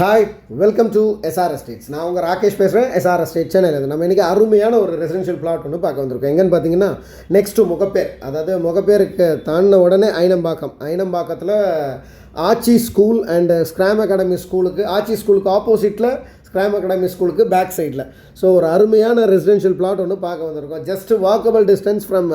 Hi, welcome to SR estates. நான் உங்கள் ராகேஷ் பேசுகிறேன். எஸ்ஆர் எஸ்டேட் சென்னையில். நம்ம இன்றைக்கி அருமையான ஒரு ரெசிடென்ஷியல் பிளாட் ஒன்று பார்க்க வந்திருக்கோம். எங்கன்னு பார்த்தீங்கன்னா நெக்ஸ்ட்டு முகப்பேர், அதாவது முகப்பேருக்கு தாண்டின உடனே ஐனம்பாக்கத்தில் Aachi school and Scram academy ஸ்கூலுக்கு, ஆச்சி ஸ்கூலுக்கு ஆப்போசிட்டில் ஸ்கிராம் அகாடமி ஸ்கூலுக்கு பேக் சைடில். ஸோ ஒரு அருமையான ரெசிடென்ஷியல் பிளாட் ஒன்று பார்க்க வந்திருக்கோம். Just walkable distance from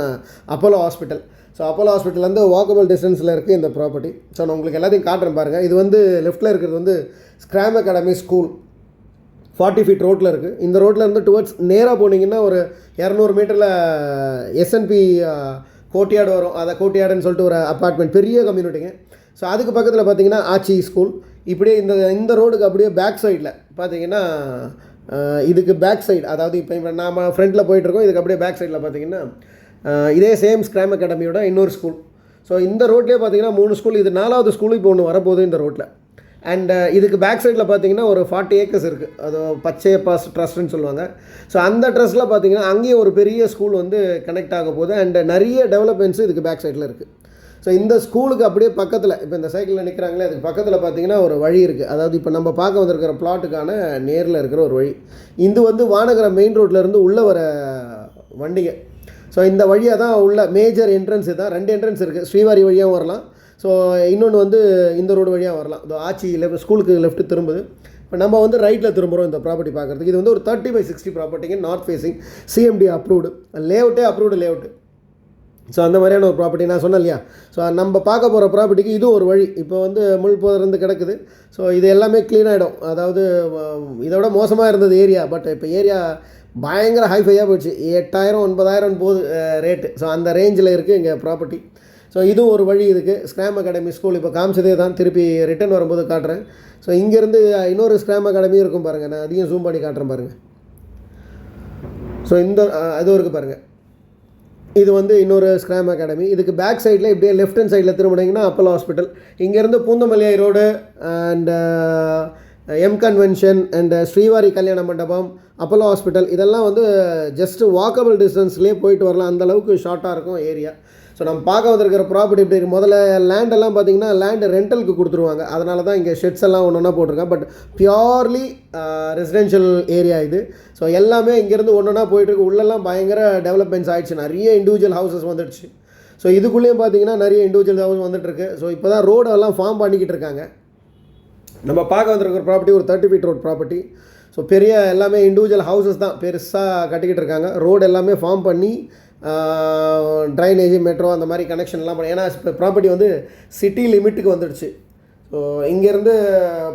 Apollo hospital. So Apollo ஹாஸ்பிட்டல்லேருந்து வாக்கபிள் டிஸ்டன்ஸில் இருக்குது இந்த ப்ராப்பர்ட்டி. ஸோ நான் உங்களுக்கு எல்லாத்தையும் காட்டுறேன் பாருங்கள். இது வந்து லெஃப்ட்டில் இருக்கிறது வந்து ஸ்கிராம் அகாடமி ஸ்கூல், 40 ஃபீட் ரோட்டில் இருக்குது. இந்த ரோட்டில் இருந்து டுவர்ட்ஸ் நேராக போனீங்கன்னா ஒரு 200 மீட்டரில் எஸ்என்பி கோர்ட்யார்டு வரும். அதை கோர்ட்யார்டுன்னு சொல்லிட்டு ஒரு அப்பார்ட்மெண்ட், பெரிய கம்யூனிட்டிங்க. ஸோ அதுக்கு பக்கத்தில் பார்த்தீங்கன்னா ஆச்சி ஸ்கூல். இப்படியே இந்த ரோடுக்கு அப்படியே பேக் சைடில் பார்த்தீங்கன்னா இதுக்கு பேக் சைடு, அதாவது இப்போ நாம் ஃப்ரண்ட்டில் போயிட்டுருக்கோம், இதுக்கு அப்படியே பேக் சைடில் பார்த்தீங்கன்னா இதே சேம் ஸ்கிராம் அகாடமியோட இன்னொரு ஸ்கூல். ஸோ இந்த ரோட்லேயே பார்த்தீங்கன்னா 3 ஸ்கூல். இது 4வது ஸ்கூல் இப்போ ஒன்று வரப்போகுது இந்த ரோட்டில். அண்ட் இதுக்கு பேக் சைடில் பார்த்தீங்கன்னா ஒரு 40 ஏக்கர்ஸ் இருக்குது. அது பச்சையப்பாஸ் ட்ரஸ்ட்னு சொல்லுவாங்க. ஸோ அந்த ட்ரஸ்ட்டில் பார்த்தீங்கன்னா அங்கேயும் ஒரு பெரிய ஸ்கூல் வந்து கனெக்ட் ஆக போகுது. அண்ட் நிறைய டெவலப்மெண்ட்ஸு இதுக்கு பேக் சைடில் இருக்குது. ஸோ இந்த ஸ்கூலுக்கு அப்படியே பக்கத்தில், இப்போ இந்த சைக்கிளில் நிற்கிறாங்களே, அதுக்கு பக்கத்தில் பார்த்தீங்கன்னா ஒரு வழி இருக்குது. அதாவது இப்போ நம்ம பார்க்க வந்திருக்கிற பிளாட்டுக்கான நேரில் இருக்கிற ஒரு வழி. இது வந்து வானகரம் மெயின் ரோட்லேருந்து உள்ளே வர வண்டிங்க. ஸோ இந்த வழியாக தான் உள்ள மேஜர் என்ட்ரன்ஸ் தான். 2 என்ட்ரன்ஸ் இருக்குது. ஸ்ரீவாரி வழியாகவும் வரலாம். ஸோ இன்னொன்று வந்து இந்த ரோடு வழியாக வரலாம். இந்த ஆச்சி ஸ்கூலுக்கு லெஃப்ட்டு திரும்புது. இப்போ நம்ம வந்து ரைட்டில் திரும்புகிறோம் இந்த ப்ராப்பர்ட்டி பார்க்குறதுக்கு. இது வந்து ஒரு 30/60 ப்ராப்பர்ட்டிங்க, north facing, CMD approved, approved layout. So அந்த மாதிரியான ஒரு ப்ராப்பர்ட்டி நான் சொன்னேன் இல்லையா. ஸோ நம்ம பார்க்க போகிற ப்ராப்பர்ட்டிக்கு இதுவும் ஒரு வழி. இப்போ வந்து முள் போதிருந்து கிடக்குது. ஸோ இது எல்லாமே க்ளீன் ஆகிடும். அதாவது இதோட மோசமாக இருந்தது ஏரியா. பட் இப்போ ஏரியா பயங்கர ஹைஃபையாக போயிடுச்சு. 8,000 9,000 போகுது ரேட்டு. ஸோ அந்த ரேஞ்சில் இருக்குது இங்கே ப்ராப்பர்ட்டி. ஸோ இதுவும் ஒரு வழி இருக்குது. ஸ்கிராம் அகாடமி ஸ்கூல் இப்போ காமிச்சதே தான், திருப்பி ரிட்டன் வரும்போது காட்டுறேன். ஸோ இங்கேருந்து இன்னொரு ஸ்கிராம் அகாடமியும் இருக்கும் பாருங்கள். நான் அதையும் ஜூம் பண்ணி காட்டுறேன் பாருங்கள். ஸோ அதுவும் இருக்குது பாருங்கள். இது வந்து இன்னொரு ஸ்கிராம் அகாடமி. இதுக்கு பேக் சைடில் இப்படியே லெஃப்ட் ஹேண்ட் சைடில் திரும்பினீங்கன்னா அப்போலோ ஹாஸ்பிட்டல். இங்கேருந்து பூந்தமல்லியை road and M convention and Srivari Kalyana Mandapam, Apollo hospital, இதெல்லாம் வந்து ஜஸ்ட்டு வாக்கபிள் டிஸ்டன்ஸ்லேயே போயிட்டு வரலாம். அந்தளவுக்கு ஷார்ட்டாக இருக்கும் ஏரியா. ஸோ நம்ம பார்க்க வந்திருக்கிற ப்ராப்பர்ட்டி இப்படி இருக்குது. முதல்ல லேண்டெல்லாம் பார்த்திங்கன்னா லேண்டு ரெண்டலுக்கு கொடுத்துருவாங்க. அதனால தான் இங்கே ஷெட்ஸ் எல்லாம் ஒன்று போட்டிருக்கேன். பட் பியோர்லி ரெசிடென்ஷியல் ஏரியா இது. ஸோ எல்லாமே இங்கேருந்து ஒன்றா போயிட்டுருக்கு. உள்ளெல்லாம் பயங்கர டெவலப்மெண்ட்ஸ் ஆகிடுச்சு. நிறைய இண்டிவிஜுவல் ஹவுசஸ் வந்துடுச்சு. ஸோ இதுக்குள்ளேயும் பார்த்திங்கன்னா நிறைய இண்டிவிஜுவல் ஹவுஸ் வந்துட்டுருக்கு. ஸோ இப்போ தான் ரோடெல்லாம் ஃபார்ம் பண்ணிக்கிட்டு இருக்காங்க. நம்ம பார்க்க வந்திருக்கிற ப்ராப்பர்ட்டி ஒரு 30 ஃபீட் ரோட் ப்ராப்பர்ட்டி. ஸோ பெரிய எல்லாமே இண்டிவிஜுவல் ஹவுசஸ் தான் பெருசாக கட்டிக்கிட்டு இருக்காங்க. ரோடு எல்லாமே ஃபார்ம் பண்ணி ட்ரைனேஜ், மெட்ரோ அந்த மாதிரி கனெக்ஷன்லாம் பண்ணி, ஏன்னா இப்போ ப்ராப்பர்ட்டி வந்து சிட்டி லிமிட்டுக்கு வந்துடுச்சு. ஸோ இங்கேருந்து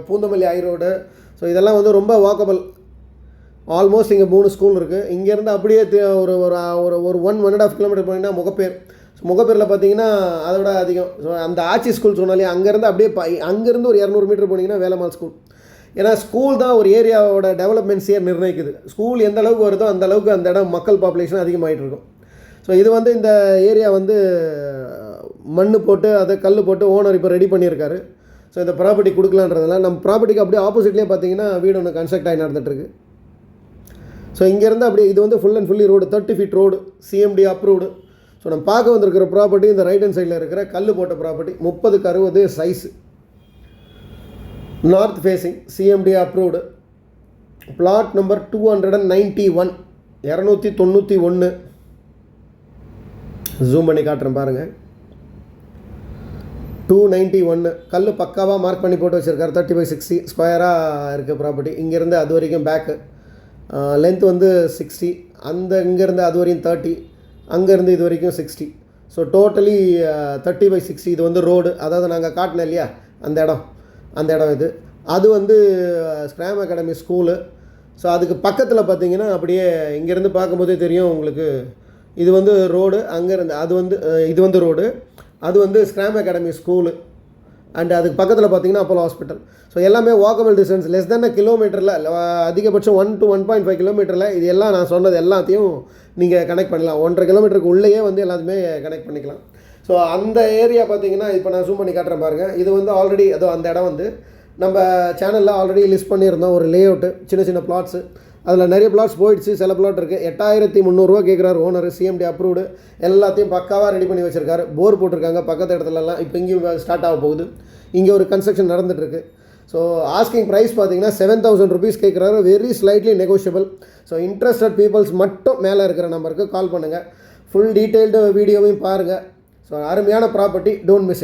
பூந்தமல்லி ரோடு, ஸோ இதெல்லாம் வந்து ரொம்ப வாக்கபிள். ஆல்மோஸ்ட் இங்கே 3 ஸ்கூல் இருக்குது. இங்கேருந்து அப்படியே ஒரு ஒரு 1.5 கிலோமீட்டர் போனீங்கன்னா முகப்பேர். ஸோ முகப்பேரில் பார்த்தீங்கன்னா அதோட அதிகம். ஸோ அந்த ஆச்சி ஸ்கூல் சொன்னாலே அங்கேருந்து அப்படியே அங்கேருந்து ஒரு 200 மீட்டர் போனீங்கன்னா வேலம்மாள் ஸ்கூல். ஏன்னா ஸ்கூல் தான் ஒரு ஏரியாவோட டெவலப்மெண்ட்ஸே நிர்ணயிக்குது. ஸ்கூல் எந்த அளவுக்கு வருதோ அந்த அளவுக்கு அந்த இடம் மக்கள் பாப்புலேஷன் அதிகமாகிட்டு இருக்கும். ஸோ இது வந்து இந்த ஏரியா வந்து மண் போட்டு அதை கல் போட்டு ஓனர் இப்போ ரெடி பண்ணியிருக்காரு. ஸோ இந்த ப்ராப்பர்ட்டி கொடுக்கலான்றதுனால நம்ம ப்ராப்பர்ட்டிக்கு அப்படியே ஆப்போசிட்லேயே பார்த்தீங்கன்னா வீடு ஒன்று கன்ஸ்ட்ரக்ட் ஆகி நடந்துகிட்ருக்கு. ஸோ இங்கேருந்து அப்படியே இது வந்து full and fully road, 30 feet road, CMD approved. So நம்ம பார்க்க வந்திருக்கிற ப்ராப்பர்ட்டி இந்த ரைட் ஹேண்ட் சைடில் இருக்கிற கல் போட்ட property, 30x60 size, north facing, CMD approved. Plot number 291, 291. Zoom பண்ணி காட்டுறேன் பாருங்கள். 291 கல் பக்காவாக மார்க் பண்ணி போட்டு வச்சுருக்காரு. 30/60 ஸ்கொயராக இருக்குது ப்ராப்பர்ட்டி. இங்கேருந்து அது வரைக்கும் பேக்கு லென்த் வந்து 60, இங்கேருந்து அது வரையும் 30, அங்கேருந்து இது வரைக்கும் 60. So totally 30/60. இது வந்து ரோடு, அதாவது நாங்கள் காட்டினோம் இல்லையா அந்த இடம் இது. அது வந்து ஸ்கிராம் அகாடமி ஸ்கூலு. ஸோ அதுக்கு பக்கத்தில் பார்த்தீங்கன்னா அப்படியே இங்கேருந்து பார்க்கும்போதே தெரியும் உங்களுக்கு, இது வந்து ரோடு. அங்கேருந்து இது வந்து ரோடு, அது வந்து ஸ்கிராம் அகாடமி ஸ்கூலு. அண்ட் அதுக்கு பக்கத்தில் பார்த்தீங்கன்னா அப்போலோ ஹாஸ்பிட்டல். ஸோ எல்லாமே வாக்கபிள் டிஸ்டன்ஸ், லெஸ் தென் கிலோமீட்டரில், அதிகபட்சம் 1 to 1.5 கிலோமீட்டரில் இது எல்லாம் நான் சொன்னது எல்லாத்தையும் நீங்கள் கனெக்ட் பண்ணலாம். 1.5 கிலோமீட்டருக்கு உள்ளேயே வந்து எல்லாத்தையுமே கனெக்ட் பண்ணிக்கலாம். ஸோ அந்த ஏரியா பார்த்தீங்கன்னா இப்போ நான் ஜூம் பண்ணி காட்டுறேன் பாருங்கள். இது வந்து ஆல்ரெடி அந்த இடம் வந்து நம்ம சேனலில் ஆல்ரெடி லிஸ்ட் பண்ணியிருந்தோம். ஒரு லேஅவுட்டு, சின்ன சின்ன பிளாட்ஸு, அதில் நிறைய பிளாட்ஸ் போயிடுச்சு. சில பிளாட் இருக்குது. 8,300 கேட்குறாரு ஓனர். சிஎம்டி அப்ரூவ்டு, எல்லாத்தையும் பக்காவாக ரெடி பண்ணி வச்சுருக்காரு. போர் போட்டிருக்காங்க பக்கத்து இடத்துலலாம். இப்போ இங்கேயும் ஸ்டார்ட் ஆக போகுது. இங்கே ஒரு கன்ஸ்ட்ரக்ஷன் நடந்துகிட்ருக்கு. ஸோ ஆஸ்கிங் ப்ரைஸ் பார்த்தீங்கன்னா 7,000 ருபீஸ் கேட்குறாரு, very slightly negotiable. So interested peoples மட்டும் மேலே இருக்கிற நம்பருக்கு கால் பண்ணுங்கள், ஃபுல் டீட்டெயில்டு வீடியோவையும் பாருங்கள். ஸோ அருமையான ப்ராப்பர்ட்டி, டோன்ட் மிஸ்.